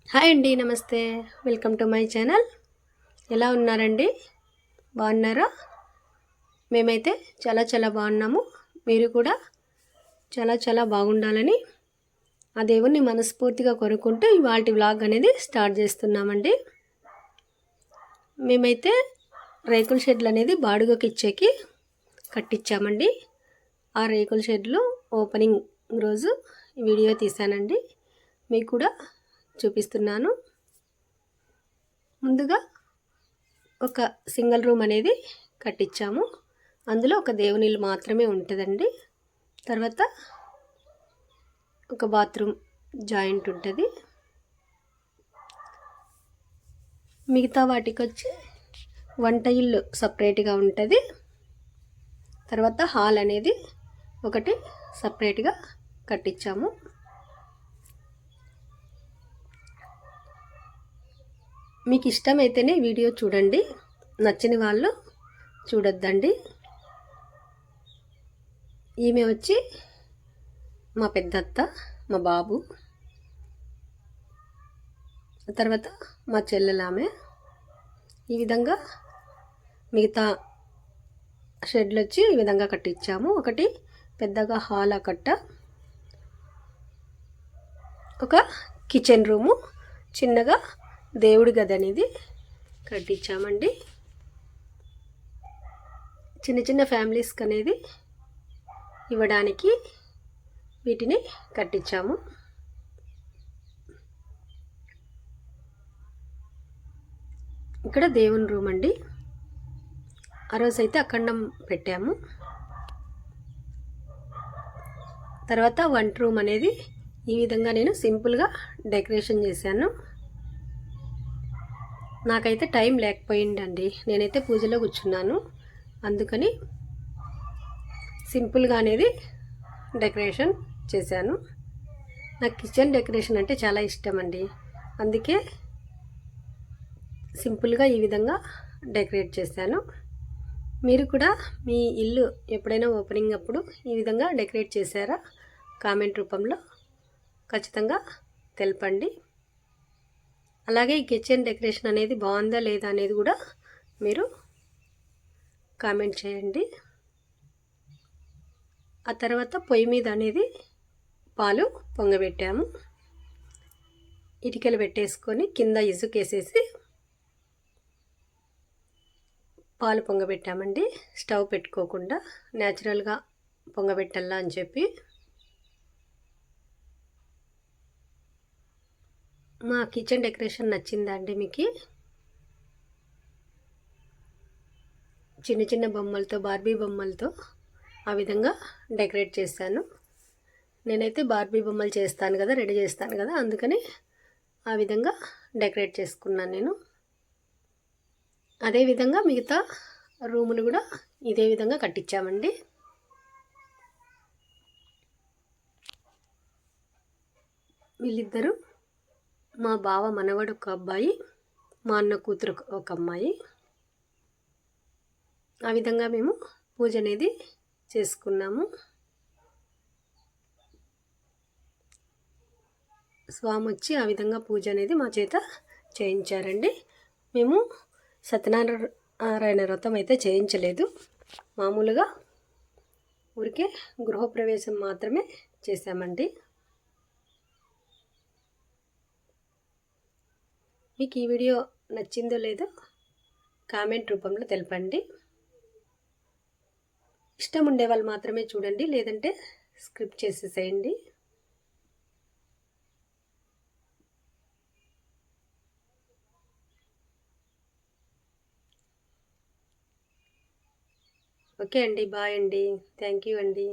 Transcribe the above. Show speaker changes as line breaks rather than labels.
Hi అండి. నమస్తే. Welcome to my channel. ఎలా ఉన్నారండి? బాగున్నారా? మేమైతే చాలా చాలా బాగున్నాము. మీరు కూడా చాలా చాలా బాగుండాలని ఆ దేవుణ్ణి మనస్ఫూర్తిగా కోరుకుంటూ ఇవాల్టి వ్లాగ్ అనేది స్టార్ట్ చేస్తున్నామండి. మేమైతే రేకుల షెడ్లు అనేది బాడుగకి ఇచ్చేకి కట్టించామండి. ఆ రేకుల షెడ్లు ఓపెనింగ్ రోజు వీడియో తీశానండి. మీకు కూడా చూపిస్తున్నాను. ముందుగా ఒక సింగిల్ రూమ్ అనేది కట్టించాము. అందులో ఒక దేవుని ఇల్లు మాత్రమే ఉంటుందండి. తర్వాత ఒక బాత్రూమ్ జాయింట్ ఉంటుంది. మిగతా వాటికి వచ్చి వంట ఇల్లు సపరేట్గా ఉంటుంది. తర్వాత హాల్ అనేది ఒకటి సపరేట్గా కట్టించాము. మీకు ఇష్టమైతేనే వీడియో చూడండి, నచ్చని వాళ్ళు చూడొద్దండి. ఈమె వచ్చి మా పెద్దత్త, మా బాబు, తర్వాత మా చెల్లెలామె. ఈ విధంగా మిగతా షెడ్లు వచ్చి ఈ విధంగా కట్టించాము. ఒకటి పెద్దగా హాల్ కట్ట, ఒక కిచెన్ రూము, చిన్నగా దేవుడి గది అనేది కట్టించామండి. చిన్న చిన్న ఫ్యామిలీస్కి అనేది ఇవ్వడానికి వీటిని కట్టించాము. ఇక్కడ దేవుని రూమ్ అండి. ఆ రోజైతే అఖండం పెట్టాము. తర్వాత వంట రూమ్ అనేది ఈ విధంగా నేను సింపుల్గా డెకరేషన్ చేశాను. నాకైతే టైం లేకపోయిందండి. నేనైతే పూజలో కూర్చున్నాను. అందుకని సింపుల్గా అనేది డెకరేషన్ చేశాను. నాకు కిచెన్ డెకరేషన్ అంటే చాలా ఇష్టం అండి. అందుకే సింపుల్గా ఈ విధంగా డెకరేట్ చేశాను. మీరు కూడా మీ ఇల్లు ఎప్పుడైనా ఓపెనింగ్ అప్పుడు ఈ విధంగా డెకరేట్ చేశారా? కామెంట్ రూపంలో ఖచ్చితంగా తెలపండి. అలాగే ఈ కిచెన్ డెకరేషన్ అనేది బాగుందా లేదా అనేది కూడా మీరు కామెంట్ చేయండి. ఆ తర్వాత పొయ్యి మీద అనేది పాలు పొంగబెట్టాము. ఇటుకలు పెట్టేసుకొని కింద ఇసుకేసేసి పాలు పొంగబెట్టామండి. స్టవ్ పెట్టుకోకుండా న్యాచురల్గా పొంగబెట్టాలా అని చెప్పి. మా కిచెన్ డెకరేషన్ నచ్చిందా అండి మీకు? చిన్న చిన్న బొమ్మలతో, బార్బీ బొమ్మలతో ఆ విధంగా డెకరేట్ చేశాను. నేనైతే బార్బీ బొమ్మలు చేస్తాను కదా, రెడీ చేస్తాను కదా, అందుకని ఆ విధంగా డెకరేట్ చేసుకున్నాను నేను. అదేవిధంగా మిగతా రూములు కూడా ఇదే విధంగా కట్టించామండి. వీళ్ళిద్దరూ మా బావ మనవడు ఒక అబ్బాయి, మా అన్న కూతురు ఒక అమ్మాయి. ఆ విధంగా మేము పూజ అనేది చేసుకున్నాము. స్వామి వచ్చి ఆ విధంగా పూజ అనేది మా చేత చేయించారండి. మేము సత్యనారాయణ వ్రతం అయితే చేయించలేదు. మామూలుగా ఊరికే గృహప్రవేశం మాత్రమే చేశామండి. మీకు ఈ వీడియో నచ్చిందో లేదో కామెంట్ రూపంలో తెలపండి. ఇష్టం ఉండే వాళ్ళు మాత్రమే చూడండి, లేదంటే స్క్రిప్ట్ చేసేసేయండి. ఓకే అండి, బాయ్ అండి, థ్యాంక్ యూ అండి.